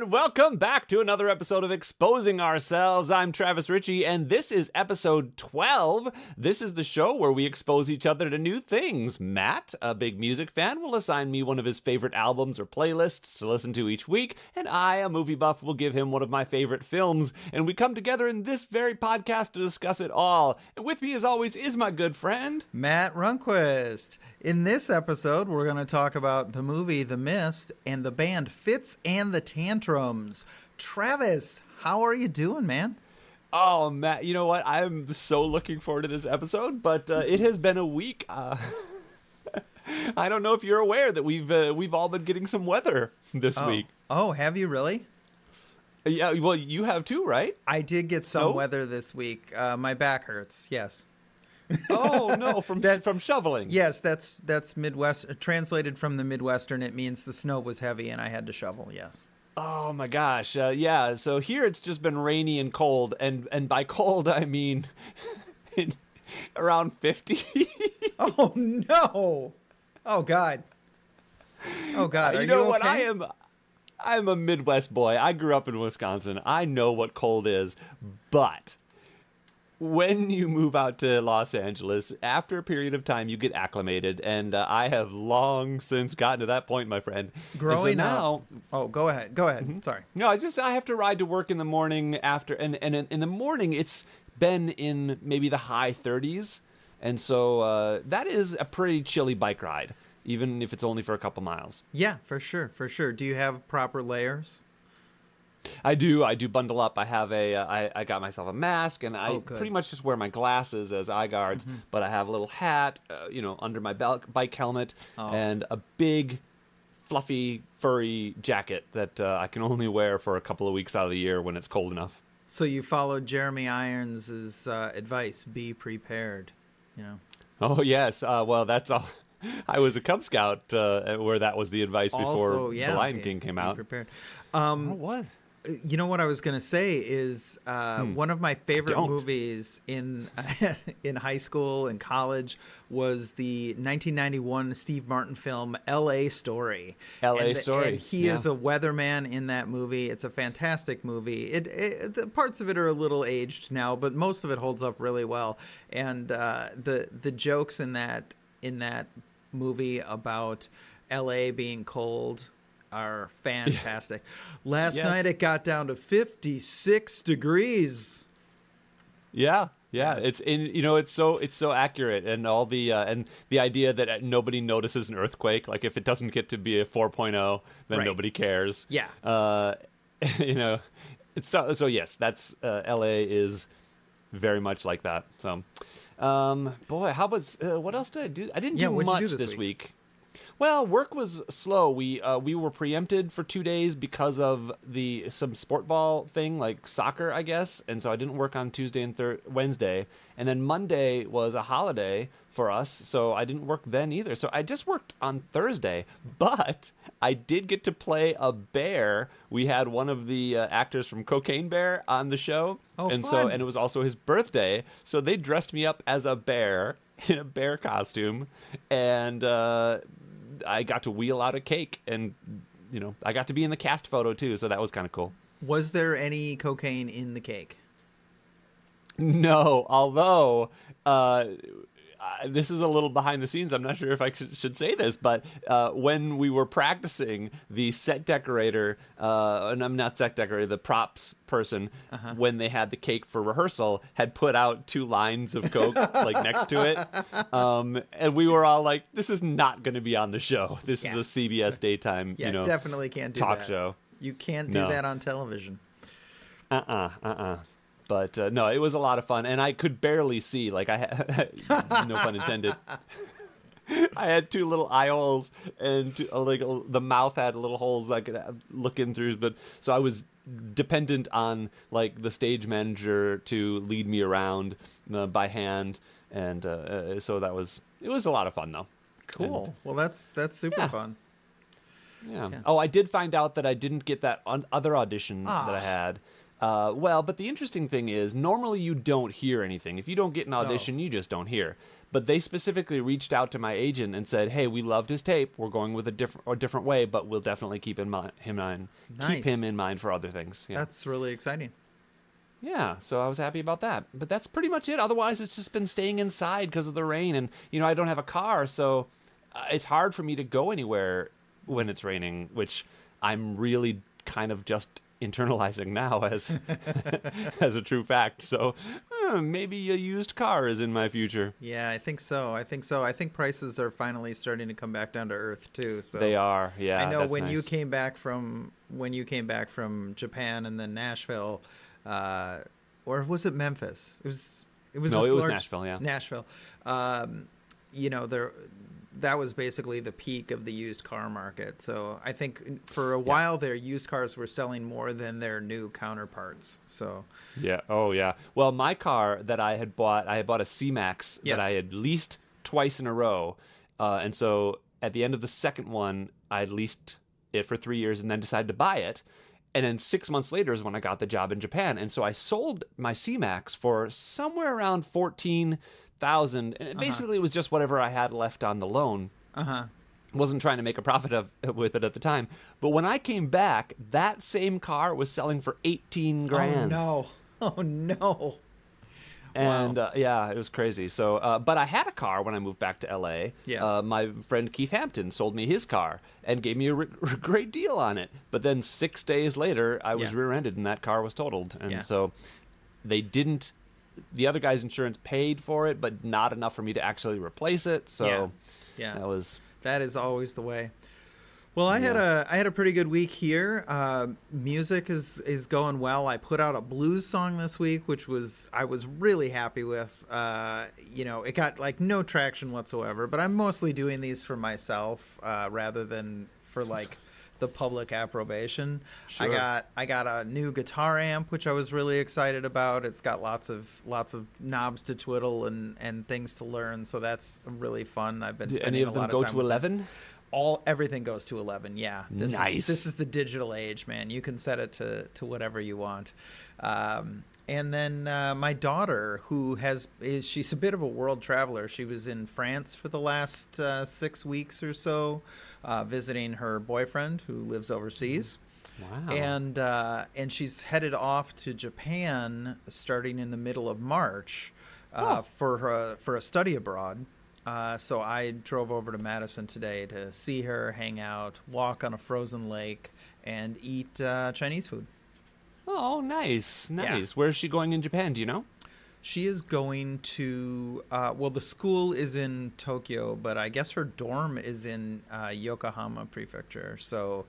And welcome back to another episode of Exposing Ourselves. I'm Travis Ritchie, and this is episode 12. This is the show where we expose each other to new things. Matt, a big music fan, will assign me one of his favorite albums or playlists to listen to each week, and I, a movie buff, will give him one of my favorite films, and we come together in this very podcast to discuss it all. And with me, as always, is my good friend, Matt Runquist. In this episode, we're going to talk about the movie The Mist and the band Fitz and the Tantrums. Travis, how are you doing, man? Oh, Matt, you know what? I'm so looking forward to this episode, but it has been a week. I don't know if you're aware that we've all been getting some weather this week. Oh, have you really? Yeah, well, you have too, right? I did get some weather this week. My back hurts, yes. Oh, no, from shoveling. Yes, that's Midwest. Translated from the Midwestern, it means the snow was heavy and I had to shovel, yes. Oh, my gosh. Yeah, so here it's just been rainy and cold, and by cold, I mean around 50. Oh, no. Oh, God. Oh, God. Are you know you what? okay? I'm a Midwest boy. I grew up in Wisconsin. I know what cold is, but when you move out to Los Angeles, after a period of time, you get acclimated, and I have long since gotten to that point, my friend. Growing now, up. Oh, go ahead. Go ahead. Mm-hmm. Sorry. No, I have to ride to work in the morning after, and in the morning it's been in maybe the high 30s, and so that is a pretty chilly bike ride, even if it's only for a couple miles. Yeah, for sure, for sure. Do you have proper layers? I do bundle up. I have I got myself a mask, and I pretty much just wear my glasses as eye guards, but I have a little hat, under my bike helmet, and a big, fluffy, furry jacket that I can only wear for a couple of weeks out of the year when it's cold enough. So you followed Jeremy Irons' advice, be prepared, Oh, yes. Well, that's all. I was a Cub Scout where that was the advice before The Lion King came out. Prepared. What? You know what I was going to say is one of my favorite movies in in high school and college was the 1991 Steve Martin film L.A. Story. L.A. Story. And he is a weatherman in that movie. It's a fantastic movie. The parts of it are a little aged now, but most of it holds up really well. And the jokes in that movie about L.A. being cold are fantastic. Last night it got down to 56 degrees. Yeah. It's so accurate, and all the idea that nobody notices an earthquake. Like if it doesn't get to be a 4.0, then nobody cares. Yeah. It's so yes, that's LA is very much like that. So, boy, how about what else did I do? I didn't do much this week. Well, work was slow. We were preempted for 2 days because of some sport ball thing, like soccer, I guess. And so I didn't work on Tuesday and Wednesday. And then Monday was a holiday for us, so I didn't work then either. So I just worked on Thursday, but I did get to play a bear. We had one of the actors from Cocaine Bear on the show. Oh, and fun. And it was also his birthday. So they dressed me up as a bear in a bear costume, and I got to wheel out a cake, and I got to be in the cast photo too, so that was kind of cool. Was there any cocaine in the cake? No, although this is a little behind the scenes. I'm not sure if I should say this, but when we were practicing, the set decorator, and I'm not set decorator, the props person, when they had the cake for rehearsal, had put out 2 lines of Coke like next to it. And we were all like, this is not going to be on the show. This is a CBS daytime, definitely can't do talk that. show. You can't do that on television. But no, it was a lot of fun, and I could barely see. Like no pun intended. I had 2 little eye holes, and the mouth had little holes I could look in through. But so I was dependent on like the stage manager to lead me around by hand, and so it was a lot of fun though. Cool. And, well, that's super fun. Yeah. Oh, I did find out that I didn't get that other audition that I had. Well, but the interesting thing is, normally you don't hear anything. If you don't get an audition, you just don't hear. But they specifically reached out to my agent and said, "Hey, we loved his tape. We're going with a different way, but we'll definitely keep him in mind for other things." Yeah. That's really exciting. Yeah, so I was happy about that. But that's pretty much it. Otherwise, it's just been staying inside because of the rain, and I don't have a car, so it's hard for me to go anywhere when it's raining, which I'm really kind of just internalizing now as as a true fact. So maybe a used car is in my future. Yeah, I think so. I think prices are finally starting to come back down to earth too. So they are. Yeah, I know when nice. you came back from Japan and then Nashville, or was it Memphis? It was Nashville. Yeah, Nashville. That was basically the peak of the used car market. So I think for a while their used cars were selling more than their new counterparts. So yeah. Oh yeah. Well, my car that I had bought a C-Max that I had leased twice in a row, and so at the end of the second one, I leased it for 3 years and then decided to buy it. And then 6 months later is when I got the job in Japan, and so I sold my C-Max for somewhere around 14,000, and basically it was just whatever I had left on the loan. Wasn't trying to make a profit with it at the time, but when I came back, that same car was selling for 18 grand. Oh no! And yeah, it was crazy. So, but I had a car when I moved back to LA. Yeah. My friend Keith Hampton sold me his car and gave me a great deal on it. But then 6 days later, I was rear-ended and that car was totaled. And so they didn't. The other guy's insurance paid for it, but not enough for me to actually replace it. So that is always the way. Well, I had a pretty good week here. Music is going well. I put out a blues song this week, which I was really happy with. It got like no traction whatsoever, but I'm mostly doing these for myself rather than for like the public approbation. Sure. I got a new guitar amp, which I was really excited about. It's got lots of knobs to twiddle and things to learn, so that's really fun. I've been spending a lot of time. Do any of them go to 11? Everything goes to 11. Yeah. Nice. This is the digital age, man. You can set it to whatever you want. And then my daughter, she's a bit of a world traveler. She was in France for the last 6 weeks or so, visiting her boyfriend who lives overseas. Wow. And she's headed off to Japan starting in the middle of March for a study abroad. So I drove over to Madison today to see her, hang out, walk on a frozen lake, and eat Chinese food. Oh, nice. Yeah. Where's she going in Japan? Do you know? She is going to, the school is in Tokyo, but I guess her dorm is in Yokohama Prefecture. So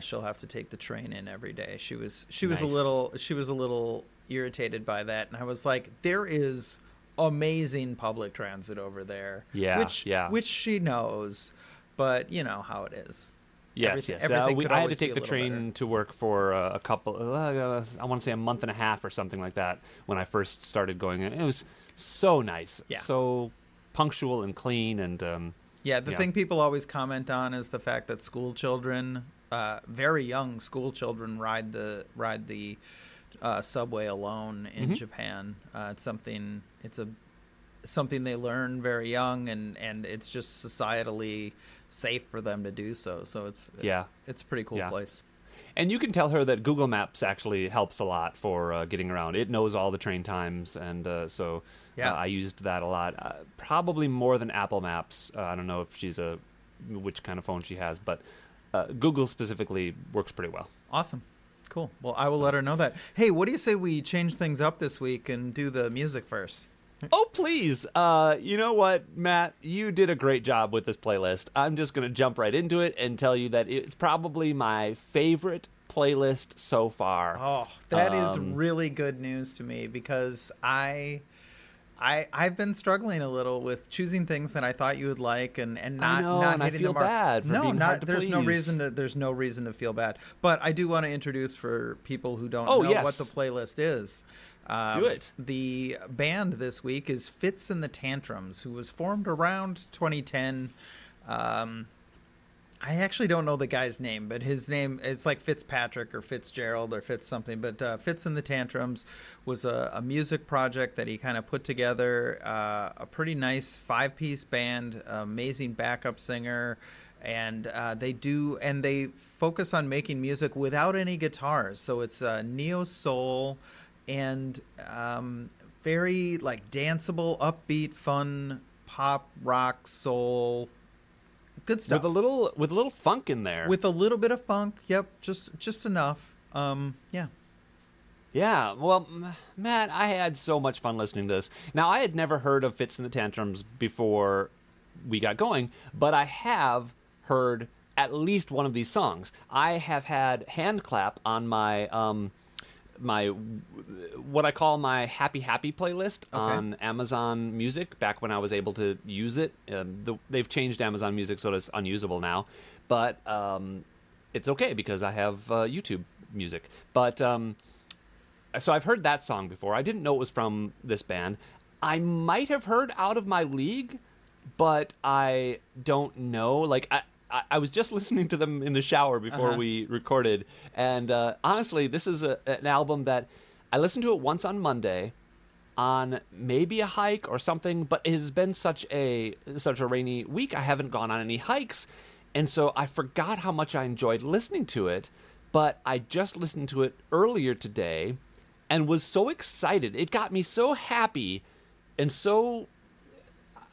she'll have to take the train in every day. She was Nice. a little irritated by that, and I was like, there is amazing public transit over there. Which she knows, but you know how it is. Yes. I had to take the train to work for a couple, I want to say a month and a half or something like that when I first started going. It was so nice, so punctual and clean. And the thing people always comment on is the fact that school children, very young school children, ride the subway alone in Japan. It's something they learn very young, and it's just societally safe for them to do so. So it's a pretty cool place. And you can tell her that Google Maps actually helps a lot for getting around. It knows all the train times, and I used that a lot. Probably more than Apple Maps. I don't know if which kind of phone she has, but Google specifically works pretty well. Awesome. Cool. Well, I will let her know that. Hey, what do you say we change things up this week and do the music first? Oh, please. You know what, Matt? You did a great job with this playlist. I'm just going to jump right into it and tell you that it's probably my favorite playlist so far. Oh, that is really good news to me, because I've been struggling a little with choosing things that I thought you would like and not hitting the mark. Bad for being hard to there's please. There's no reason to feel bad. But I do want to introduce for people who don't know what the playlist is. Do it. The band this week is Fitz the Tantrums, who was formed around 2010. I actually don't know the guy's name, but his name, it's like Fitzpatrick or Fitzgerald or Fitz something. But Fitz and the Tantrums was a music project that he kind of put together, a pretty nice 5-piece band, amazing backup singer. And they focus on making music without any guitars. So it's neo soul and very like danceable, upbeat, fun pop, rock, soul. Good stuff. With a little funk in there. With a little bit of funk. Yep, just enough. Yeah. Yeah, well, Matt, I had so much fun listening to this. Now, I had never heard of Fitz and the Tantrums before we got going, but I have heard at least one of these songs. I have had hand clap on my my what I call my happy playlist on Amazon Music back when I was able to use it. They've changed Amazon Music so it's unusable now, but it's okay because I have YouTube Music. But so I've heard that song before. I didn't know it was from this band. I might have heard Out of My League, but I don't know. Like I was just listening to them in the shower before we recorded, and honestly, this is an album that I listened to it once on Monday, on maybe a hike or something. But it has been such a rainy week. I haven't gone on any hikes, and so I forgot how much I enjoyed listening to it. But I just listened to it earlier today, and was so excited. It got me so happy, and so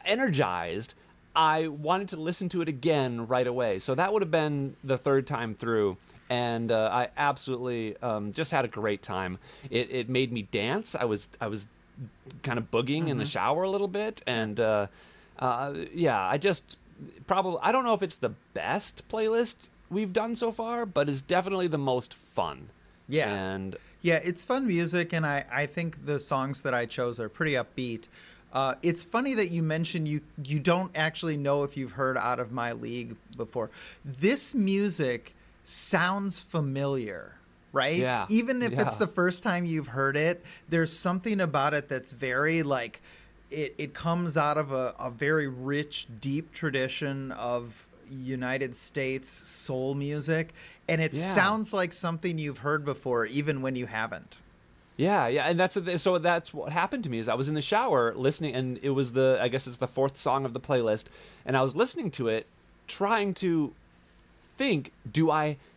energized. I wanted to listen to it again right away. So that would have been the third time through. And I absolutely just had a great time. It made me dance. I was kind of boogieing in the shower a little bit. And yeah, I don't know if it's the best playlist we've done so far, but it's definitely the most fun. Yeah. And yeah, it's fun music. And I think the songs that I chose are pretty upbeat. It's funny that you mentioned you don't actually know if you've heard Out of My League before. This music sounds familiar, right? Yeah. Even if it's the first time you've heard it, there's something about it that's very like, it comes out of a very rich, deep tradition of United States soul music, and it sounds like something you've heard before, even when you haven't. Yeah, and that's what happened to me. Is I was in the shower listening, and it was I guess it's the fourth song of the playlist, and I was listening to it, trying to think,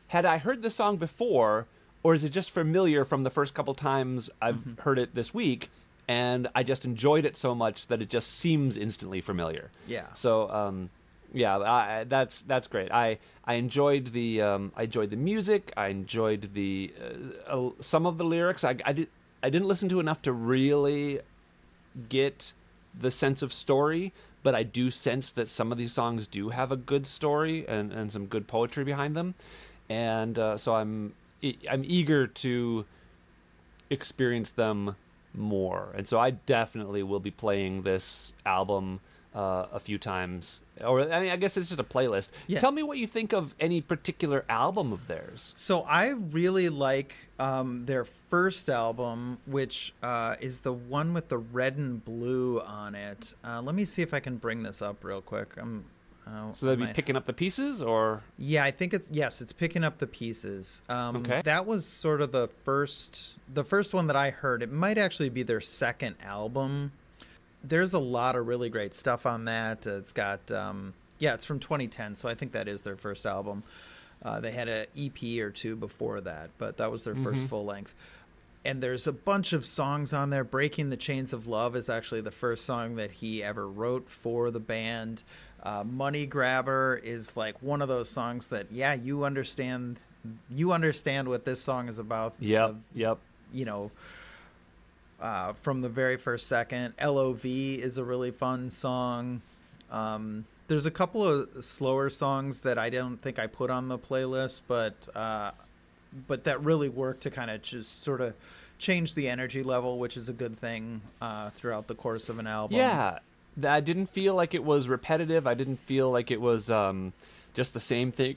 had I heard the song before, or is it just familiar from the first couple times I've heard it this week, and I just enjoyed it so much that it just seems instantly familiar. Yeah. So yeah, that's great. I enjoyed the music. I enjoyed the some of the lyrics. I didn't listen to enough to really get the sense of story, but I do sense that some of these songs do have a good story and some good poetry behind them, and so I'm eager to experience them more. And so I definitely will be playing this album a few times, or I mean, I guess it's just a playlist. Yeah. Tell me what you think of any particular album of theirs. So I really like their first album, which is the one with the red and blue on it. Let me see if I can bring this up real quick. So they'd be Picking Up the Pieces, or? Yeah, I think it's Picking Up the Pieces. Okay. That was sort of the first one that I heard. It might actually be their second album. There's a lot of really great stuff on that. It's got, it's from 2010, so I think that is their first album. They had an EP or two before that, but that was their first full length. And there's a bunch of songs on there. Breaking the Chains of Love is actually the first song that he ever wrote for the band. Money Grabber is like one of those songs that, you understand what this song is about. Yep. You know, from the very first second. LOV is a really fun song. There's a couple of slower songs that I don't think I put on the playlist, but that really work to kind of just sort of change the energy level, which is a good thing throughout the course of an album. Yeah, I didn't feel like it was repetitive. I didn't feel like it was just the same thing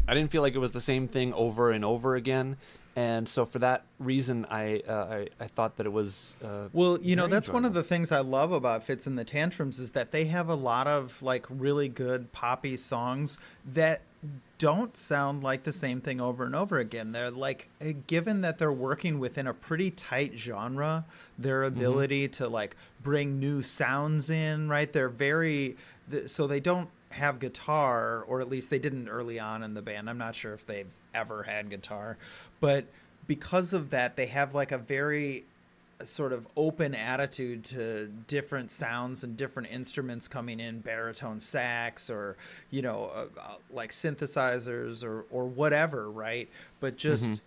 I didn't feel like it was the same thing over and over again. And so for that reason, I thought that it was well, you know, very that's enjoyable. one of the things I love about Fitz and the Tantrums is that they have a lot of like really good poppy songs that don't sound like the same thing over and over again. They're like, given that they're working within a pretty tight genre, their ability to like bring new sounds in, right? They're very, so they don't have guitar, or at least they didn't early on in the band. I'm not sure if they've ever had guitar, but because of that, they have like a very sort of open attitude to different sounds and different instruments coming in, baritone sax or, you know, like synthesizers or whatever, right? But just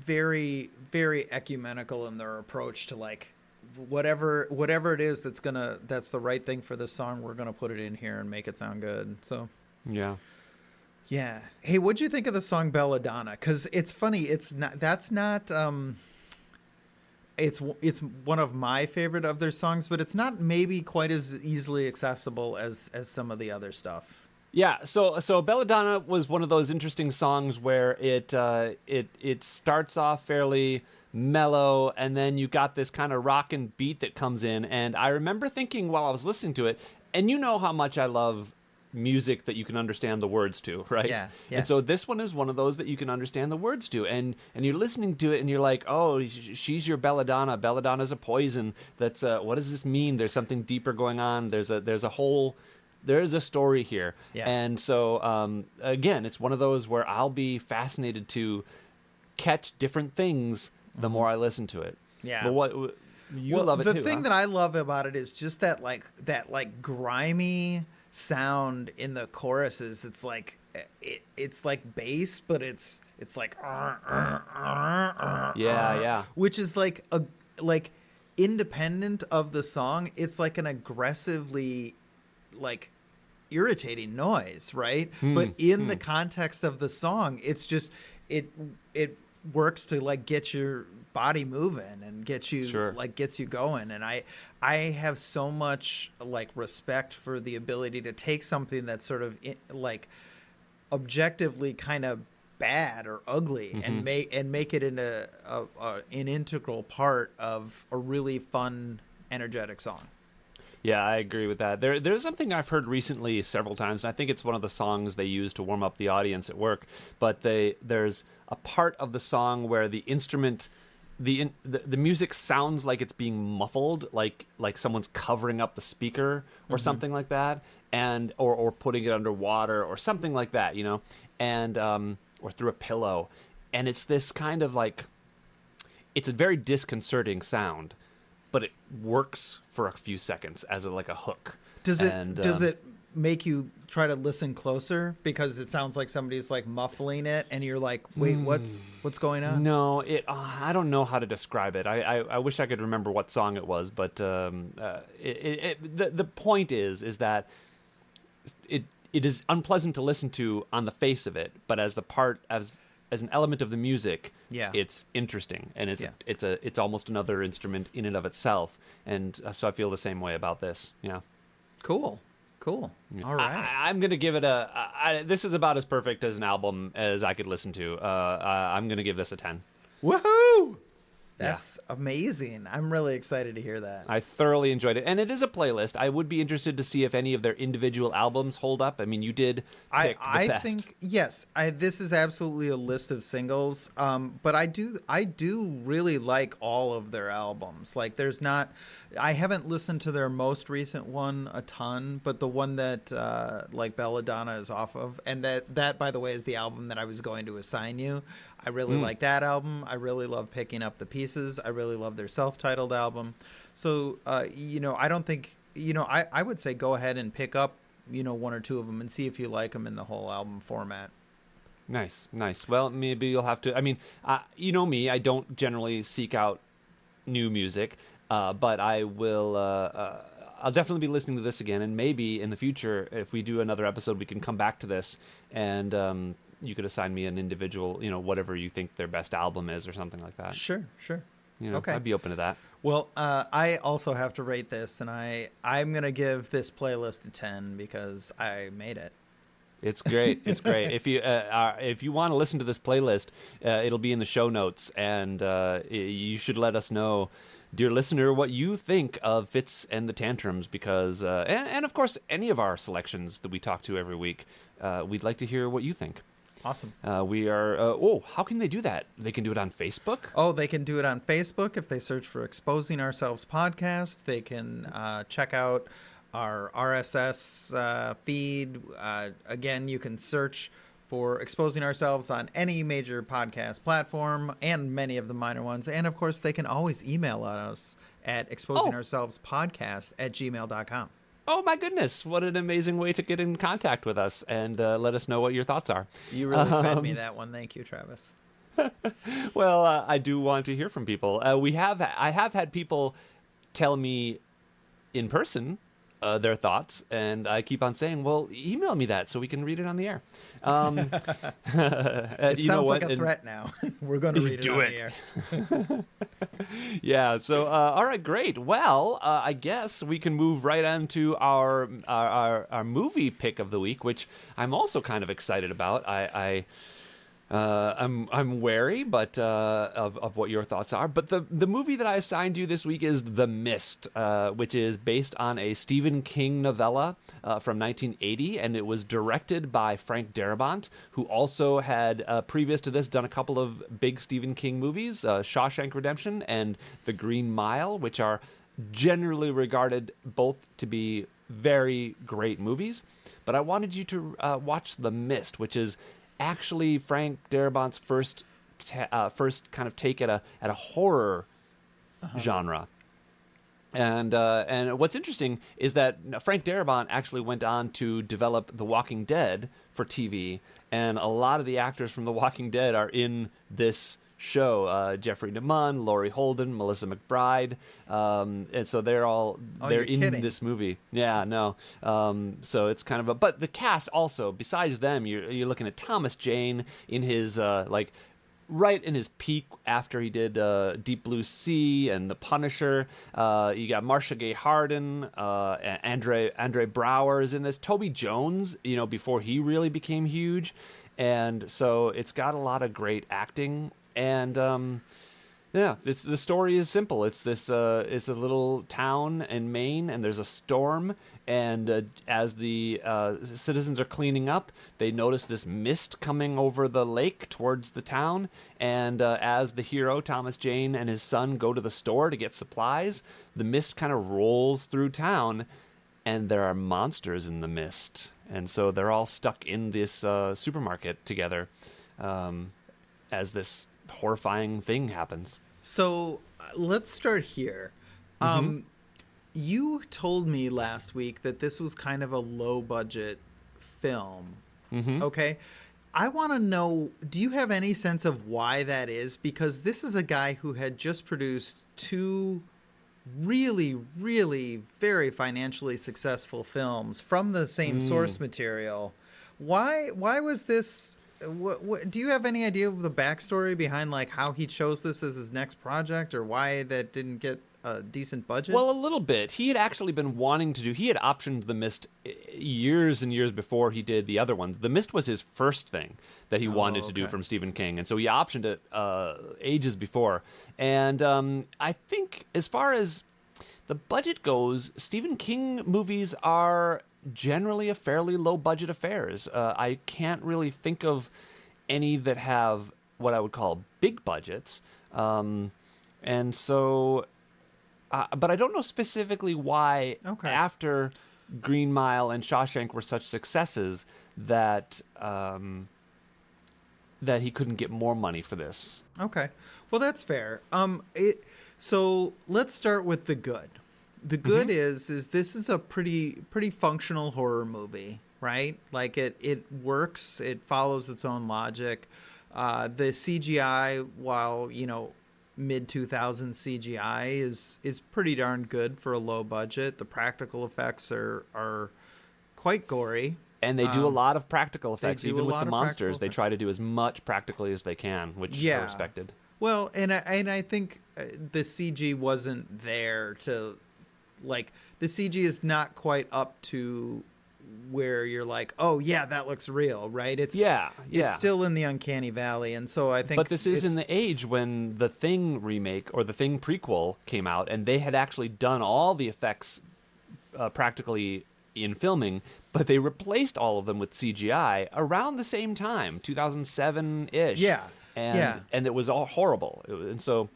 very, very ecumenical in their approach to like whatever it is that's the right thing for this song, we're gonna put it in here and make it sound good. So yeah. Hey, what'd you think of the song Belladonna? Because it's funny, it's one of my favorite of their songs, but it's not maybe quite as easily accessible as some of the other stuff. Yeah, so Belladonna was one of those interesting songs where it starts off fairly mellow, and then you got this kind of rockin' beat that comes in, and I remember thinking while I was listening to it, and you know how much I love music that you can understand the words to, right? Yeah. And so this one is one of those that you can understand the words to, and you're listening to it and you're like, oh, she's your belladonna. Belladonna's a poison. That's what does this mean? There's something deeper going on. There's a story here. Yeah. And so again, it's one of those where I'll be fascinated to catch different things the more I listen to it. Yeah. But what you love it too. The thing that I love about it is just that grimy sound in the choruses. It's like it's like bass, but it's like yeah, which is like independent of the song. It's like an aggressively like irritating noise, right? But in the context of the song, it's just it works to like get your body moving and get you gets you going. And I have so much like respect for the ability to take something that's sort of like objectively kind of bad or ugly and make it into an integral part of a really fun, energetic song. Yeah, I agree with that. There's something I've heard recently several times, and I think it's one of the songs they use to warm up the audience at work. But there's a part of the song where the instrument, the music sounds like it's being muffled, like someone's covering up the speaker or something like that, and or putting it underwater or something like that, you know, and or through a pillow, and it's this kind of like, it's a very disconcerting sound, but it works for a few seconds as like a hook. Does it make you try to listen closer because it sounds like somebody's like muffling it and you're like, wait, what's going on? No, I don't know how to describe it. I wish I could remember what song it was, but the point is that it is unpleasant to listen to on the face of it, but as an element of the music, it's interesting, and it's almost another instrument in and of itself, and so I feel the same way about this. Yeah. Cool. All right. I'm gonna give it this is about as perfect as an album as I could listen to. I'm gonna give this a 10. Woohoo! That's amazing. I'm really excited to hear that. I thoroughly enjoyed it. And it is a playlist. I would be interested to see if any of their individual albums hold up. I mean, you did pick the best. I think, yes, this is absolutely a list of singles. But I do really like all of their albums. Like, I haven't listened to their most recent one a ton, but the one that like Belladonna is off of, and that by the way is the album that I was going to assign you. I really like that album. I really love Picking Up the Pieces. I really love their self-titled album. So, I don't think, I would say go ahead and pick up, one or two of them and see if you like them in the whole album format. Nice. Well, maybe you'll have to, I mean, you know me, I don't generally seek out new music, but I will, I'll definitely be listening to this again, and maybe in the future, if we do another episode, we can come back to this and, you could assign me an individual, whatever you think their best album is or something like that. Sure. Okay. I'd be open to that. Well, I also have to rate this, and I'm going to give this playlist a 10 because I made it. It's great. It's great. If you want to listen to this playlist, it'll be in the show notes, and you should let us know, dear listener, what you think of Fitz and the Tantrums, because and of course any of our selections that we talk to every week, we'd like to hear what you think. Awesome. We are. How can they do that? They can do it on Facebook. Oh, they can do it on Facebook if they search for Exposing Ourselves Podcast. They can check out our RSS feed. Again, you can search for Exposing Ourselves on any major podcast platform and many of the minor ones. And of course, they can always email us at exposingourselvespodcast@gmail.com. Oh my goodness, what an amazing way to get in contact with us and let us know what your thoughts are. You really fed me that one. Thank you, Travis. Well, I do want to hear from people. I have had people tell me in person their thoughts, and I keep on saying, well, email me that so we can read it on the air. It sounds like a threat now. We're going to read it on the air. Yeah, so, all right, great. Well, I guess we can move right on to our movie pick of the week, which I'm also kind of excited about. I'm wary, but of what your thoughts are. But the movie that I assigned you this week is The Mist, which is based on a Stephen King novella from 1980, and it was directed by Frank Darabont, who also had previous to this done a couple of big Stephen King movies, Shawshank Redemption and The Green Mile, which are generally regarded both to be very great movies. But I wanted you to watch The Mist, which is actually Frank Darabont's first kind of take at a horror genre. And what's interesting is that Frank Darabont actually went on to develop The Walking Dead for TV, and a lot of the actors from The Walking Dead are in this show. Jeffrey DeMunn, Laurie Holden, Melissa McBride, and so they're in this movie. Yeah, no. So it's kind of but the cast also, besides them, you're looking at Thomas Jane in his right in his peak after he did Deep Blue Sea and The Punisher. You got Marcia Gay Harden, Andre Brower is in this. Toby Jones, before he really became huge. And so it's got a lot of great acting. And the story is simple. It's it's a little town in Maine, and there's a storm. And as the citizens are cleaning up, they notice this mist coming over the lake towards the town. And as the hero, Thomas Jane, and his son go to the store to get supplies, the mist kind of rolls through town, and there are monsters in the mist. And so they're all stuck in this supermarket together as this horrifying thing happens. So let's start here. You told me last week that this was kind of a low budget film. Okay. I want to know, do you have any sense of why that is? Because this is a guy who had just produced two really, really very financially successful films from the same source material. Why was this? What, do you have any idea of the backstory behind how he chose this as his next project, or why that didn't get a decent budget? Well, a little bit. He had actually been wanting to do. He had optioned The Mist years and years before he did the other ones. The Mist was his first thing that he wanted to do from Stephen King, and so he optioned it ages before. And I think as far as the budget goes, Stephen King movies are generally a fairly low budget affairs. I can't really think of any that have what I would call big budgets. And so, but I don't know specifically why after Green Mile and Shawshank were such successes that that he couldn't get more money for this. Okay. Well, that's fair. So let's start with the good. The good is this is a pretty functional horror movie, right? It works. It follows its own logic. The CGI, while mid 2000s CGI is pretty darn good for a low budget. The practical effects are quite gory. And they do a lot of practical effects. Even with the monsters, they try to do as much practically as they can, which I respected. Well, and I think the CG wasn't there to, the CG is not quite up to where you're like, oh yeah, that looks real, right? It's still in the uncanny valley, and so I think. But this is in the age when the Thing remake or the Thing prequel came out, and they had actually done all the effects practically in filming, but they replaced all of them with CGI around the same time, 2007-ish. And it was all horrible, and so.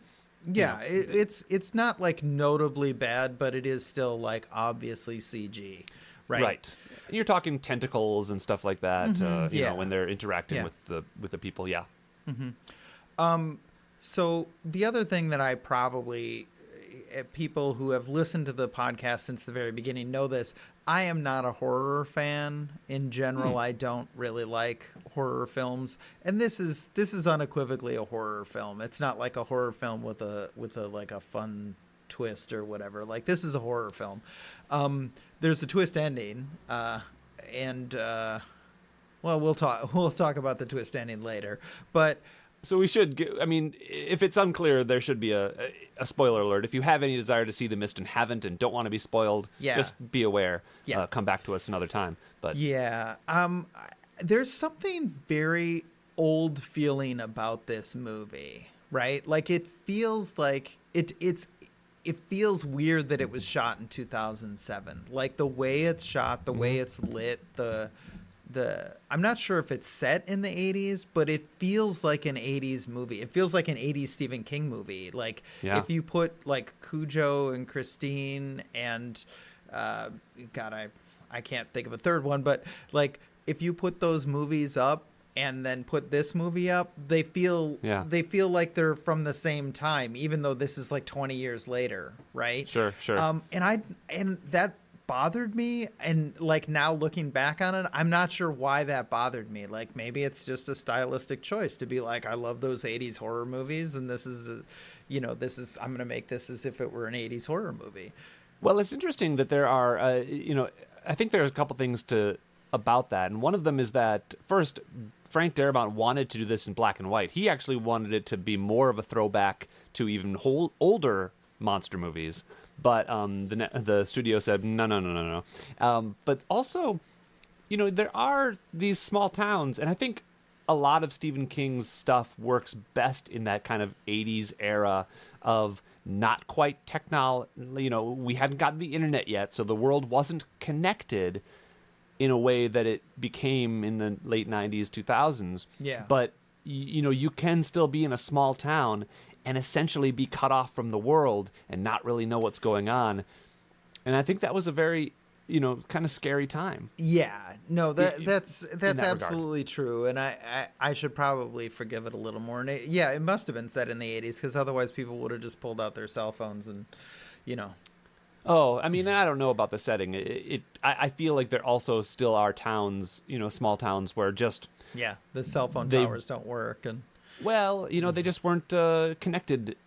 Yeah, it's not like notably bad, but it is still like obviously CG, right? Right. You're talking tentacles and stuff like that. You know, when they're interacting with the people. Yeah. So the other thing that I probably people who have listened to the podcast since the very beginning know this. I am not a horror fan in general. I don't really like horror films, and this is unequivocally a horror film. It's not like a horror film with a like a fun twist or whatever. Like, this is a horror film. There's a twist ending, and well, we'll talk about the twist ending later, but. So we should, I mean, if it's unclear, there should be a spoiler alert. If you have any desire to see The Mist and haven't and don't want to be spoiled, just be aware. Come back to us another time. But there's something very old feeling about this movie, right? Like, it feels like it feels weird that it was shot in 2007. Like, the way it's shot, the way it's lit, I'm not sure if it's set in the 80s, but it feels like an 80s movie. It feels like an 80s Stephen King movie. Like, if you put like Cujo and Christine and God, I can't think of a third one, but like, if you put those movies up and then put this movie up, they feel like they're from the same time, even though this is like 20 years later, right? Sure. And that bothered me, and like, now looking back on it, I'm not sure why that bothered me. Like, maybe it's just a stylistic choice to be like, I love those 80s horror movies, and this is I'm gonna make this as if it were an 80s horror movie. Well, it's interesting that there are I think there's a couple things about that, and one of them is that first, Frank Darabont wanted to do this in black and white. He actually wanted it to be more of a throwback to even older monster movies. But the studio said, no. But also, there are these small towns, and I think a lot of Stephen King's stuff works best in that kind of 80s era of not quite technology. We hadn't gotten the internet yet, so the world wasn't connected in a way that it became in the late 90s, 2000s. Yeah. But, you can still be in a small town and essentially be cut off from the world and not really know what's going on. And I think that was a very, kind of scary time. Yeah, no, that's absolutely true. And I should probably forgive it a little more. And it must have been set in the 80s, because otherwise people would have just pulled out their cell phones and, Oh, I mean, I don't know about the setting. I feel like there also still are towns, small towns where just... Yeah, the cell phone towers don't work. And well, they just weren't connected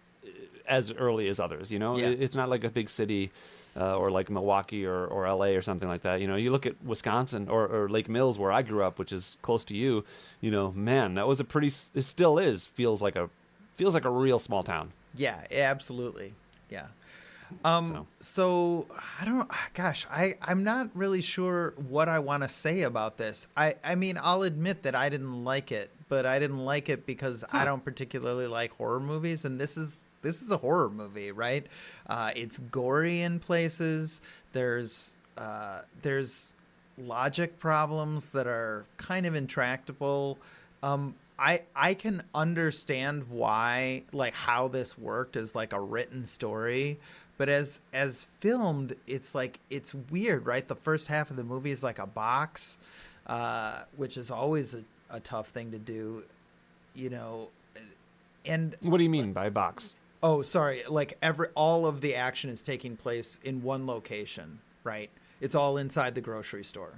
as early as others, It's not like a big city or like Milwaukee or LA or something like that. You look at Wisconsin or Lake Mills, where I grew up, which is close to you, man, that was it still is, feels like a real small town. Yeah, absolutely. Yeah. So I'm not really sure what I want to say about this. I mean, I'll admit that I didn't like it, but I didn't like it because I don't particularly like horror movies, and this is a horror movie, right? It's gory in places. There's logic problems that are kind of intractable. I can understand why, like, how this worked as like a written story, but as filmed, it's like, it's weird, right? The first half of the movie is like a box, which is always a tough thing to do, and what do you mean by box? Oh, sorry. Like, all of the action is taking place in one location, right? It's all inside the grocery store.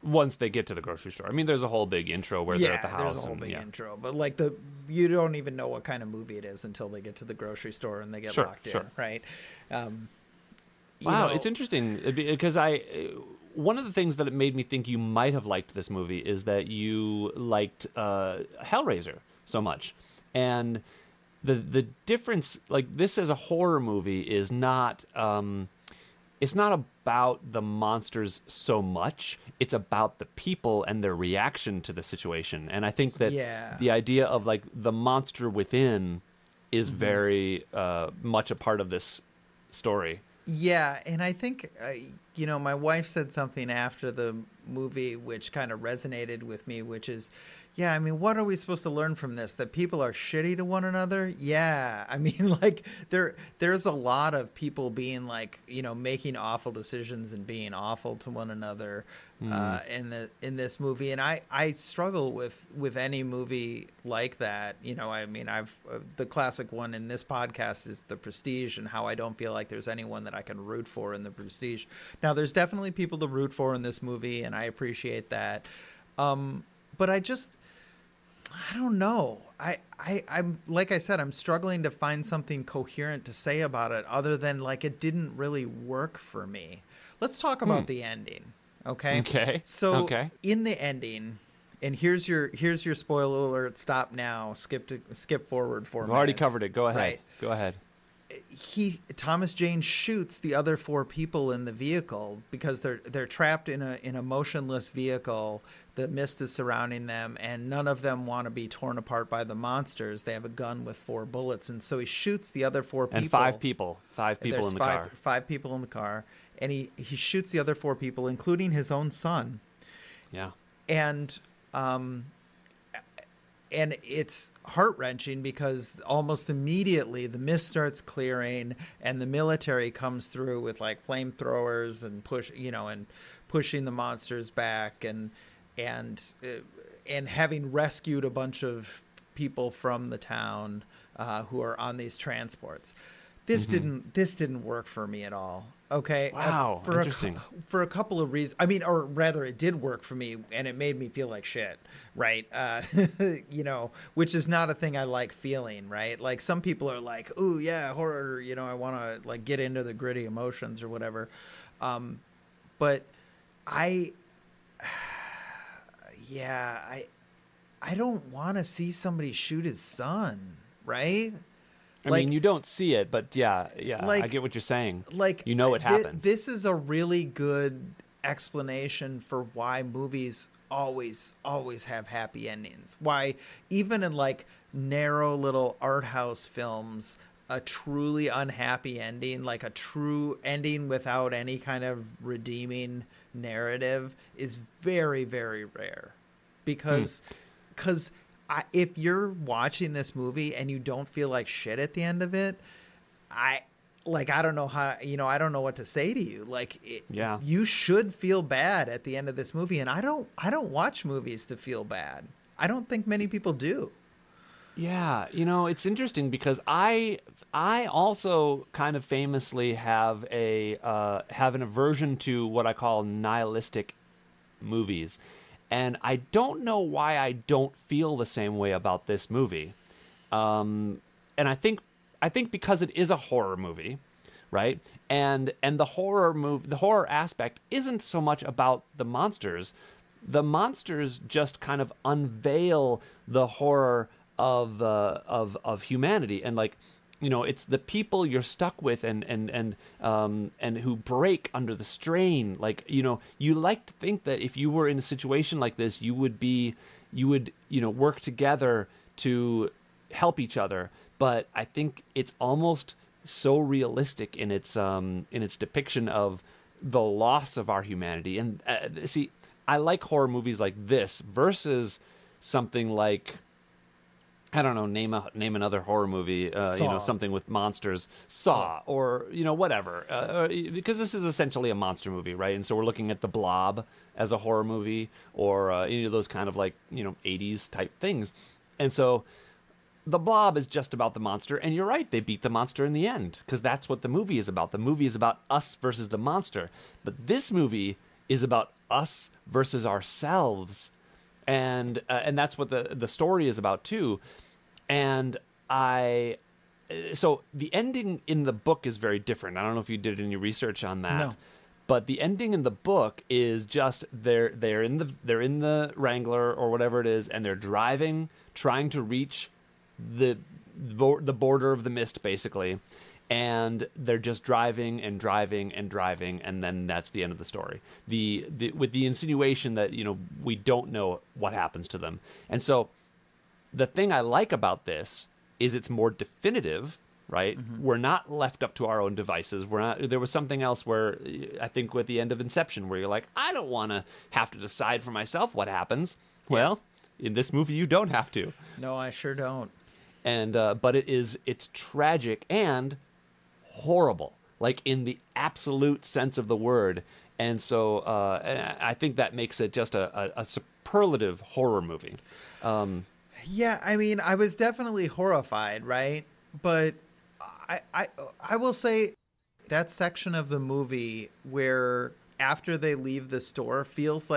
Once they get to the grocery store. I mean, there's a whole big intro where they're at the house. There's a whole big intro. But like, you don't even know what kind of movie it is until they get to the grocery store and they get locked in, right? Wow, it's interesting because one of the things that it made me think you might have liked this movie is that you liked Hellraiser so much. And the difference, like, this as a horror movie is not it's not about the monsters so much. It's about the people and their reaction to the situation. And I think that the idea of like the monster within is very much a part of this story. Yeah, and I think, my wife said something after the movie which kind of resonated with me, which is, yeah, I mean, what are we supposed to learn from this? That people are shitty to one another? Yeah, I mean, like, there's a lot of people being like, making awful decisions and being awful to one another in this movie, and I struggle with any movie like that. I mean, I've the classic one in this podcast is The Prestige, and how I don't feel like there's anyone that I can root for in The Prestige. Now, there's definitely people to root for in this movie, and I appreciate that. But I don't know. I'm like I said, I'm struggling to find something coherent to say about it other than like it didn't really work for me. Let's talk about the ending. Okay. Okay. So in the ending, and here's your spoiler alert. Stop now. Skip forward 4 minutes. We've already covered it. Go ahead. Right. Go ahead. Thomas Jane shoots the other 4 people in the vehicle because they're trapped in a motionless vehicle. The mist is surrounding them, and none of them want to be torn apart by the monsters. They have a gun with 4 bullets, and so he shoots the other 4 people. And 5 people. 5 people in the car. 5 people in the car, and he shoots the other 4 people, including his own son. Yeah. And it's heart-wrenching because almost immediately the mist starts clearing and the military comes through with like flamethrowers and pushing the monsters back and having rescued a bunch of people from the town who are on these transports. This didn't work for me at all. Okay. Wow. Interesting. For a couple of reasons. I mean, or rather, it did work for me, and it made me feel like shit. Right. Which is not a thing I like feeling. Right. Like some people are like, "Ooh, yeah, horror." I want to like get into the gritty emotions or whatever. But I don't want to see somebody shoot his son. Right. I mean, you don't see it, but yeah, like, I get what you're saying. Like, it happened. This is a really good explanation for why movies always have happy endings. Why even in like narrow little art house films, a truly unhappy ending, like a true ending without any kind of redeeming narrative, is very, very rare. Because if you're watching this movie and you don't feel like shit at the end of it, I don't know how, I don't know what to say to you. Like, you should feel bad at the end of this movie. And I don't watch movies to feel bad. I don't think many people do. Yeah. It's interesting because I also kind of famously have an aversion to what I call nihilistic movies. And I don't know why I don't feel the same way about this movie. And I think because it is a horror movie, right? And the horror aspect isn't so much about the monsters. The monsters just kind of unveil the horror of humanity, and like, it's the people you're stuck with and who break under the strain. Like, you like to think that if you were in a situation like this, you would work together to help each other. But I think it's almost so realistic in its depiction of the loss of our humanity. And see, I like horror movies like this versus something like, I don't know, name another horror movie, something with monsters, Saw, or, whatever, because this is essentially a monster movie, right? And so we're looking at The Blob as a horror movie, or any of those kind of like, 80s type things. And so The Blob is just about the monster, and you're right, they beat the monster in the end, because that's what the movie is about. The movie is about us versus the monster. But this movie is about us versus ourselves. And that's what the story is about too. And so the ending in the book is very different. I don't know if you did any research on that. No. But the ending in the book is just they're in the Wrangler or whatever it is, and they're driving, trying to reach the border of the mist, basically. and they're just driving and driving and driving, and then that's the end of the story. With the insinuation that, we don't know what happens to them. And so the thing I like about this is it's more definitive, right? Mm-hmm. We're not left up to our own devices. There was something else where I think with the end of Inception where you're like, I don't want to have to decide for myself what happens. Yeah. Well, in this movie, you don't have to. No, I sure don't. And but it's tragic and horrible, like in the absolute sense of the word. And so I think that makes it just a superlative horror movie. Yeah, I mean, I was definitely horrified, right? But I will say that section of the movie where after they leave the store feels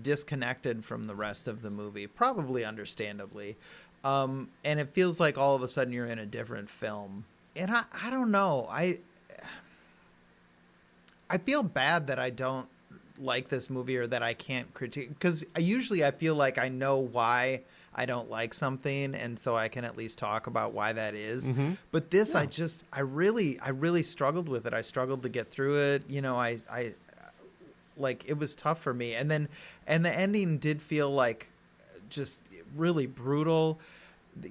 disconnected from the rest of the movie, probably understandably. And it feels like all of a sudden you're in a different film. And I don't know. I feel bad that I don't like this movie or that I can't critique, because usually I feel like I know why I don't like something, and so I can at least talk about why that is. Mm-hmm. But this, yeah. I really struggled with it. I struggled to get through it. I like, it was tough for me. And the ending did feel like just really brutal.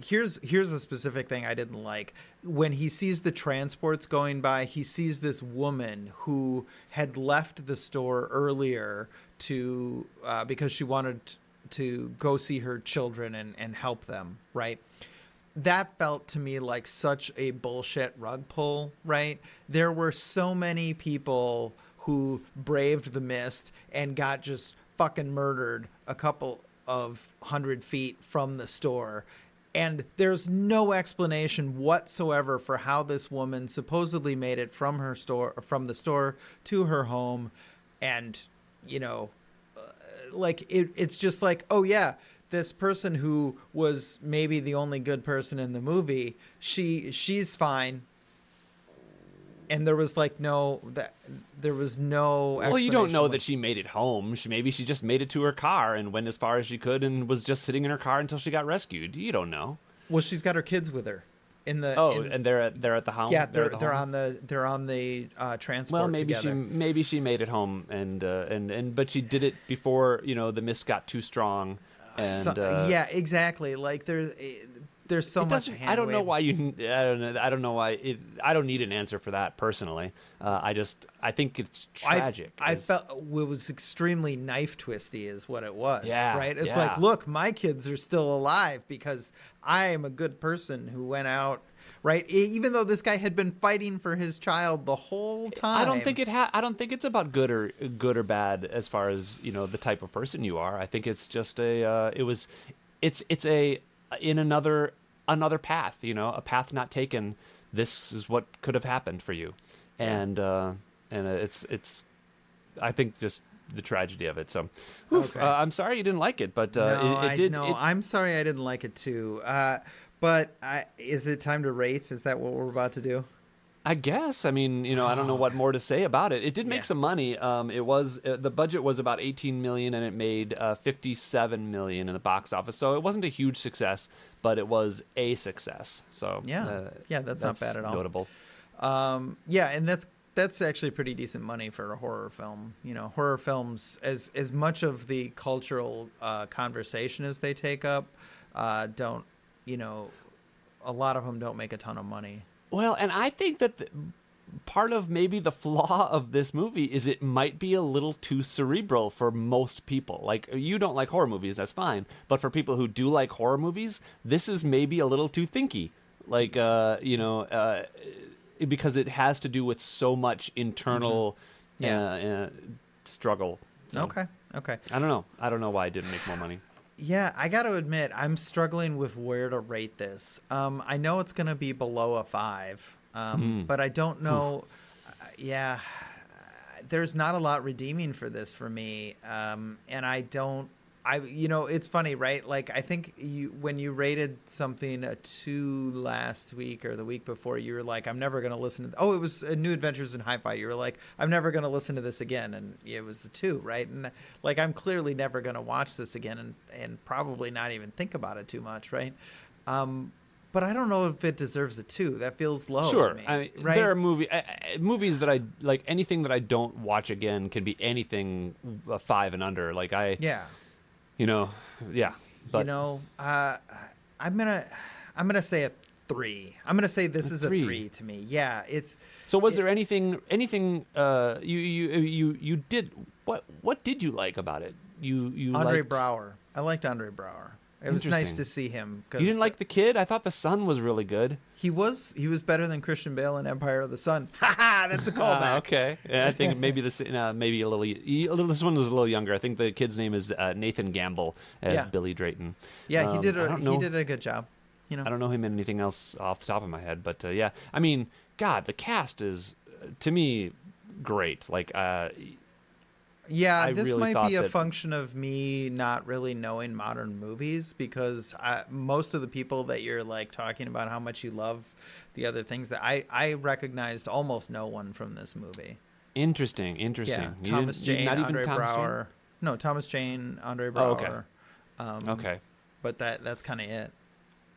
Here's a specific thing I didn't like. When he sees the transports going by, he sees this woman who had left the store earlier to because she wanted to go see her children and help them, right? That felt to me like such a bullshit rug pull, right? There were so many people who braved the mist and got just fucking murdered a couple of 100 feet from the store. And there's no explanation whatsoever for how this woman supposedly made it from the store to her home. And, like it's just like, oh yeah, this person who was maybe the only good person in the movie, she's fine. And there was no well, you don't know that she made it home. Maybe she just made it to her car and went as far as she could and was just sitting in her car until she got rescued. You don't know. Well, she's got her kids with her and they're at the home. Yeah, they're on the transport. Well, maybe together. she made it home and but she did it before the mist got too strong. And yeah, exactly. Like there's so much hand I don't know why I don't know why I don't need an answer for that personally. I think it's tragic. I felt it was extremely knife twisty is what it was. Yeah, right. It's like, look, my kids are still alive because I am a good person who went out. Right, even though this guy had been fighting for his child the whole time. I don't think it's about good or bad as far as the type of person you are. I think it's just it's in another path, a path not taken. This is what could have happened for you, and it's I think just the tragedy of it. So, okay. I'm sorry you didn't like it, but I'm sorry I didn't like it too. But is it time to rate? Is that what we're about to do? I guess. I mean, I don't know what more to say about it. It did make some money. It was the budget was about 18 million, and it made 57 million in the box office. So it wasn't a huge success, but it was a success. So that's not bad at all. Notable. And that's actually pretty decent money for a horror film. Horror films, as much of the cultural conversation as they take up, don't. A lot of them don't make a ton of money. Well, and I think that part of maybe the flaw of this movie is it might be a little too cerebral for most people. Like, you don't like horror movies, that's fine. But for people who do like horror movies, this is maybe a little too thinky. Like, because it has to do with so much internal struggle. So, Okay. I don't know why it didn't make more money. Yeah, I got to admit, I'm struggling with where to rate this. I know it's going to be below a 5, but I don't know. There's not a lot redeeming for this for me, and it's funny, right? Like, I think when you rated something a 2 last week or the week before, you were like, I'm never going to listen to it was New Adventures in Hi-Fi. You were like, I'm never going to listen to this again. And it was a 2, right? And like, I'm clearly never going to watch this again and probably not even think about it too much, right? But but I don't know if it deserves a 2. That feels low. Sure. To me, I mean, right? there are movies that I like. Anything that I don't watch again can be anything 5 and under. Like yeah. Yeah. But I'm gonna say a 3. I'm gonna say this is a 3 to me. Yeah, it's. So was there anything you did? What did you like about it? You Andre liked... Braugher. I liked Andre Braugher. It was nice to see him. You didn't like the kid? I thought the son was really good. He was better than Christian Bale in Empire of the Sun. Ha ha! That's a callback. Okay, yeah, I think maybe maybe a little. This one was a little younger. I think the kid's name is Nathan Gamble as Billy Drayton. Yeah, he did a good job. I don't know him in anything else off the top of my head, but yeah, I mean, God, the cast is to me great. Like, yeah, this really might be a function of me not really knowing modern movies, because most of the people that you're like talking about how much you love the other things, that I recognized almost no one from this movie. Interesting. Yeah, Thomas Jane, Andre Braugher. No, Thomas Jane, Andre Braugher. Oh, okay. Okay. But that's kind of it.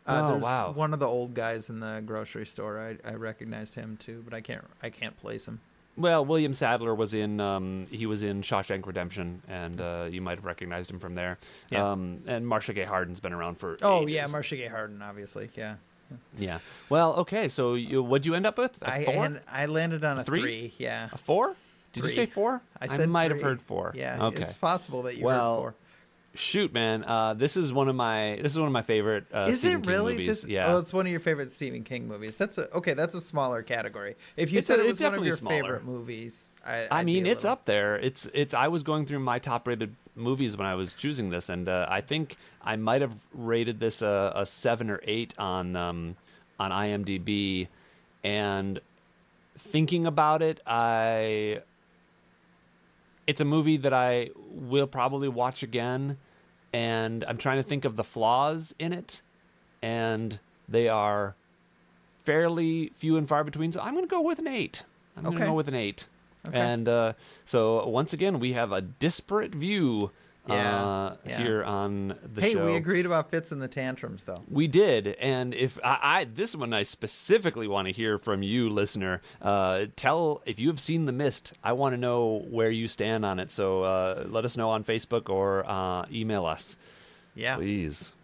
There's one of the old guys in the grocery store. I recognized him too, but I can't place him. Well, William Sadler was in Shawshank Redemption, and you might have recognized him from there. Yeah. And Marcia Gay Harden's been around for ages. Yeah, Marcia Gay Harden, obviously. Yeah. Yeah. Well, okay. So what'd you end up with? A 4? I landed on a 3. Yeah. A 4? Did 3. You say 4? I might have heard 4. Yeah. Okay. It's possible that you heard 4. Shoot, man! This is one of my favorite. Is Stephen it really? King movies. Yeah. Oh, it's one of your favorite Stephen King movies. That's a smaller category. If you said it was one of your favorite movies, I mean, it's up there. It's. I was going through my top-rated movies when I was choosing this, and I think I might have rated this a 7 or 8 on IMDb. And thinking about it, it's a movie that I will probably watch again, and I'm trying to think of the flaws in it, and they are fairly few and far between. So I'm going to go with an 8. Okay. And so once again, we have a disparate view here on the show. Hey, we agreed about Fitz and the Tantrums, though. We did, and if this one I specifically want to hear from you, listener. Tell if you have seen The Mist. I want to know where you stand on it. So let us know on Facebook or email us. Yeah, please.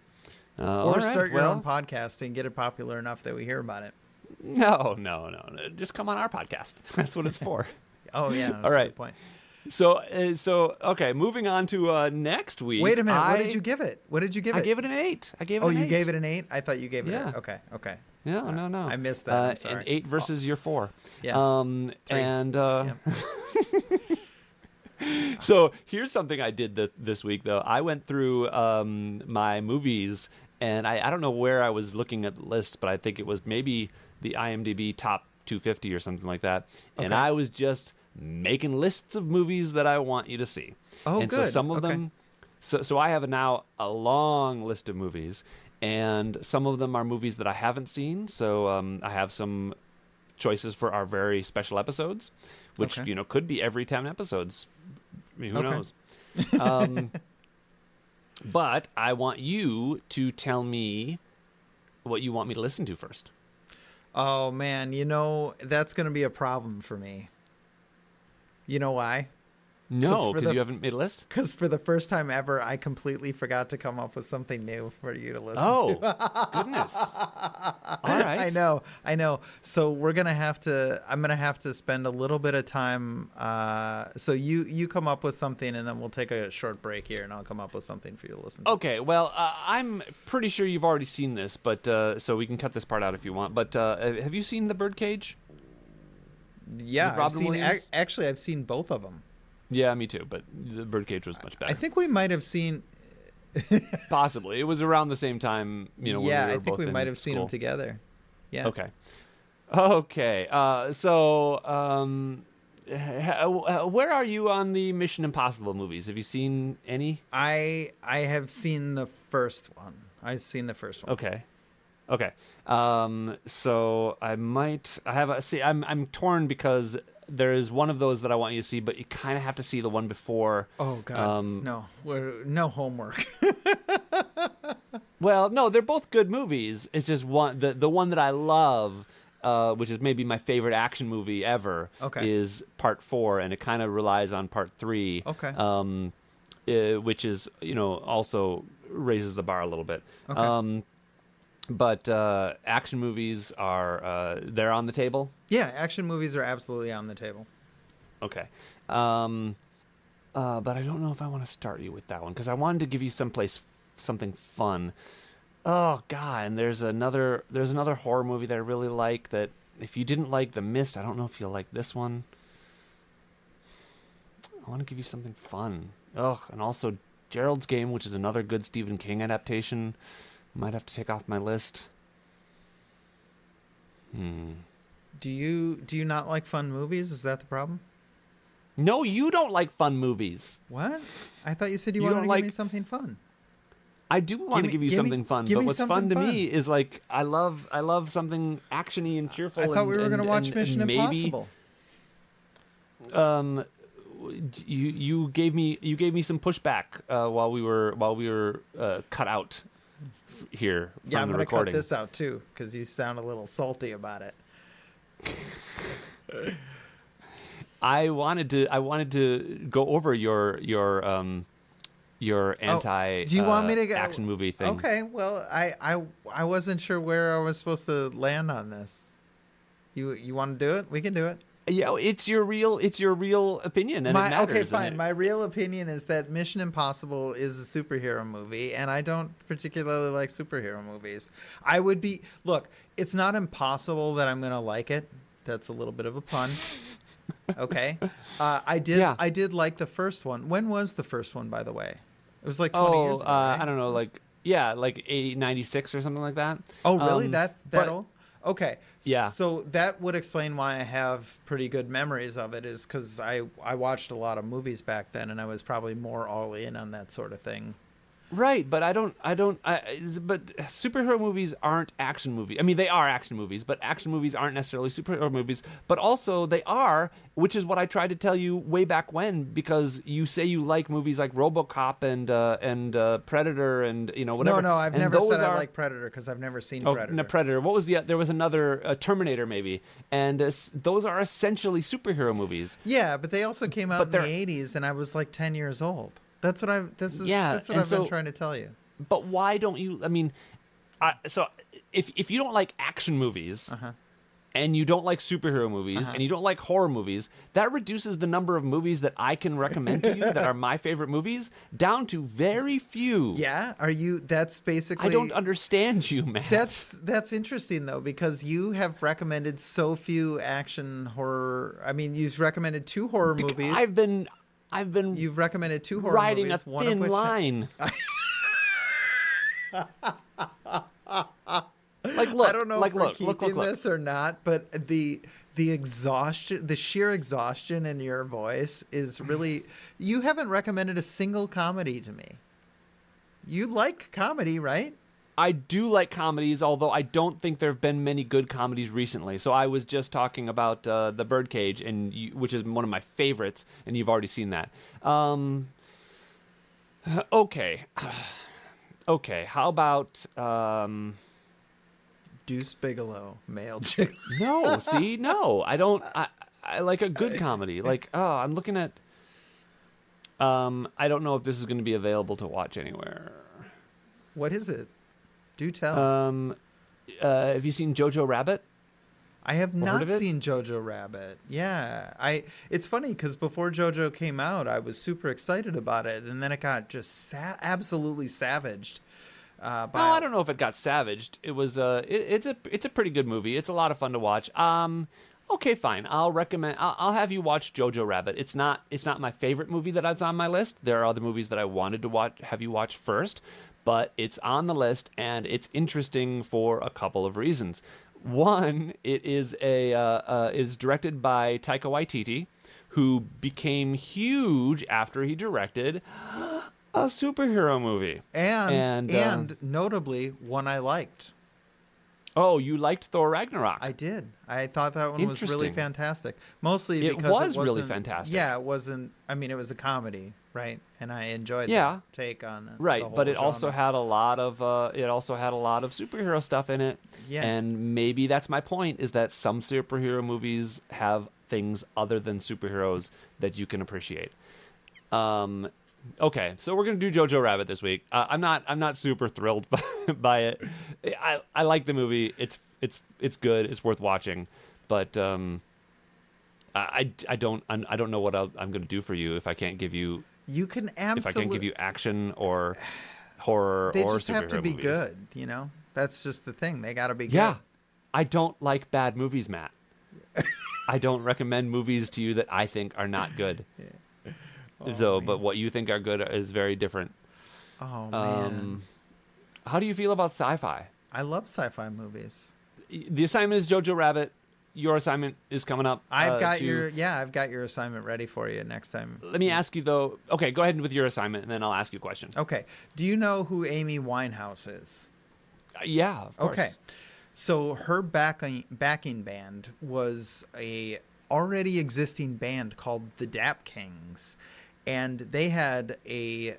Or start your own podcast and get it popular enough that we hear about it. No. Just come on our podcast. That's what it's for. Oh yeah. That's all right. A good point. So okay, moving on to next week. Wait a minute, what did you give it? I gave it an 8. You gave it an 8? I thought you gave it Okay. No. I missed that. I'm sorry. An 8 versus your 4. Yeah. 3. And so here's something I did this week, though. I went through my movies, and I don't know where I was looking at the list, but I think it was maybe the IMDb top 250 or something like that. And I was just making lists of movies that I want you to see. Oh, and good. So some of them, so I have now a long list of movies, and some of them are movies that I haven't seen. So I have some choices for our very special episodes, which could be every 10 episodes. I mean, who knows? But I want you to tell me what you want me to listen to first. Oh man, that's going to be a problem for me. You know why? No, because you haven't made a list? Because for the first time ever, I completely forgot to come up with something new for you to listen to. Oh, goodness. All right. I know. So I'm going to have to spend a little bit of time. So you come up with something, and then we'll take a short break here, and I'll come up with something for you to listen to. Okay, well, I'm pretty sure you've already seen this, but so we can cut this part out if you want. But have you seen The Birdcage? Yeah, I've seen both of them. Yeah, me too. But The Birdcage was much better. I think we might have seen. Possibly, it was around the same time. When we were I think we might have school. seen them together. Yeah. Okay. So, where are you on the Mission Impossible movies? Have you seen any? I have seen the first one. I've seen the first one. Okay. So I'm torn because there is one of those that I want you to see, but you kind of have to see the one before. Oh God, no homework. Well, no, they're both good movies. It's just the one that I love, which is maybe my favorite action movie ever, Okay. is Part 4, and it kind of relies on Part 3. Okay. Which is, also raises the bar a little bit. Okay. But action movies are they're on the table. Yeah, action movies are absolutely on the table. Okay. But I don't know if I want to start you with that one because I wanted to give you something fun. Oh God, and there's another horror movie that I really like that if you didn't like The Mist, I don't know if you'll like this one. I want to give you something fun. Oh, and also Gerald's Game, which is another good Stephen King adaptation. Might have to take off my list. Do you not like fun movies? Is that the problem? No, you don't like fun movies. What? I thought you said you wanted to give me something fun. I do want to give you something fun, but what's fun to me is like I love something actiony and cheerful. I thought we were going to watch Mission Impossible. You gave me some pushback while we were cut out here from I'm the recording. Cut this out too because you sound a little salty about it. I wanted to go over your anti do you want me to go action movie thing. Okay, well, I wasn't sure where I was supposed to land on this. You want to do it? We can do it. Yeah, it's your real opinion, and it matters. Okay, fine. My real opinion is that Mission Impossible is a superhero movie, and I don't particularly like superhero movies. Look, it's not impossible that I'm going to like it. That's a little bit of a pun. Okay. I did like the first one. When was the first one, by the way? It was like 20 years ago, right? I don't know, like 96 or something like that. Oh, really? That old? Okay. Yeah. So that would explain why I have pretty good memories of it, is because I watched a lot of movies back then, and I was probably more all in on that sort of thing. Right, but but superhero movies aren't action movies. I mean, they are action movies, but action movies aren't necessarily superhero movies. But also, they are, which is what I tried to tell you way back when, because you say you like movies like RoboCop and Predator and whatever. No, I've never said I like Predator because I've never seen Predator. No, Predator. What was there was another Terminator maybe, and those are essentially superhero movies. Yeah, but they also came out in the 80s, and I was like 10 years old. That's what I've been trying to tell you. But why don't you? I mean, so if you don't like action movies, and you don't like superhero movies, and you don't like horror movies, that reduces the number of movies that I can recommend to you that are my favorite movies down to very few. Yeah, that's basically. I don't understand you, man. That's interesting though, because you have recommended so few action horror. I mean, you've recommended 2 horror movies. You've recommended 2 horror riding movies. Riding a thin line. Look, I don't know if we're keeping this or not, but the exhaustion, the sheer exhaustion in your voice is really. You haven't recommended a single comedy to me. You like comedy, right? I do like comedies, although I don't think there have been many good comedies recently. So I was just talking about The Birdcage, which is one of my favorites, and you've already seen that. Okay. Okay, how about... Deuce Bigalow, male chick. No, see? No, I don't... I like a good comedy. I'm looking at... I don't know if this is going to be available to watch anywhere. What is it? Do tell. Have you seen Jojo Rabbit? I have not seen Jojo Rabbit. Yeah, It's funny because before Jojo came out, I was super excited about it, and then it got just absolutely savaged. I don't know if it got savaged. It was it's a pretty good movie. It's a lot of fun to watch. Okay, fine. I'll recommend. I'll have you watch Jojo Rabbit. It's not my favorite movie that's on my list. There are other movies that I wanted to have you watch first. But it's on the list, and it's interesting for a couple of reasons. One, it is directed by Taika Waititi, who became huge after he directed a superhero movie, and notably one I liked. Oh, you liked Thor Ragnarok. I did. I thought that one was really fantastic. Mostly because it was really fantastic. Yeah, it wasn't. I mean, it was a comedy, right? And I enjoyed that take on right. The whole but it genre. also had a lot of superhero stuff in it. Yeah. And maybe that's my point: is that some superhero movies have things other than superheroes that you can appreciate. Okay, so we're gonna do Jojo Rabbit this week. I'm not super thrilled by it. I like the movie. It's good. It's worth watching, but I don't know what I'm gonna do for you if I can't give you. You can absolutely. If I can't give you action or horror they or just have to be movies. Good. You know, that's just the thing. They got to be good. Yeah, I don't like bad movies, Matt. I don't recommend movies to you that I think are not good. Yeah. Oh, but what you think are good is very different. Oh, man. How do you feel about sci-fi? I love sci-fi movies. The assignment is Jojo Rabbit. Your assignment is coming up. I've got your assignment ready for you next time. Let me ask you, though. Okay, go ahead with your assignment, and then I'll ask you a question. Okay. Do you know who Amy Winehouse is? Yeah, of course. Okay. So her backing band was a already existing band called the Dap Kings. And they had a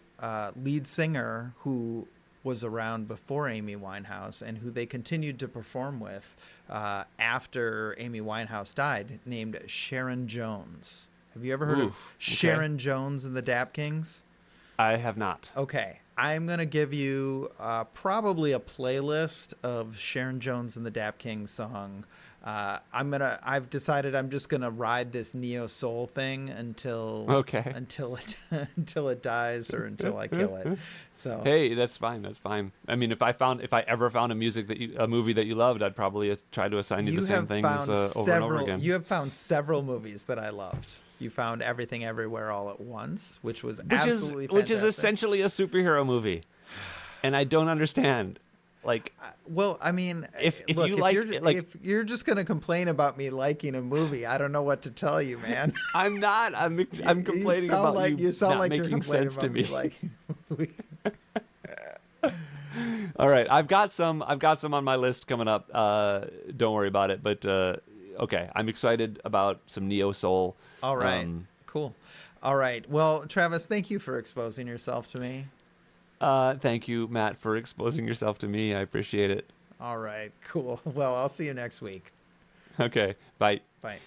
lead singer who was around before Amy Winehouse and who they continued to perform with after Amy Winehouse died, named Sharon Jones. Have you ever heard of Sharon Jones and the Dap Kings? I have not. Okay. I'm going to give you probably a playlist of Sharon Jones and the Dap Kings song. I've decided I'm just gonna ride this neo soul thing until it dies or until I kill it. So hey, that's fine. That's fine. I mean, if I ever found a movie that you loved, I'd probably try to assign you the same things over and over again. You have found several movies that I loved. You found Everything Everywhere All at Once, which was absolutely fantastic. Which is essentially a superhero movie, and I don't understand. Like, well, I mean, if you're just gonna complain about me liking a movie, I don't know what to tell you, man. I'm not. I'm complaining about you not making sense to me. Liking a movie. All right, I've got some on my list coming up. Don't worry about it. But okay, I'm excited about some neo soul. All right, cool. All right, well, Travis, thank you for exposing yourself to me. Thank you, Matt, for exposing yourself to me. I appreciate it. All right, cool. Well, I'll see you next week. Okay, bye. Bye.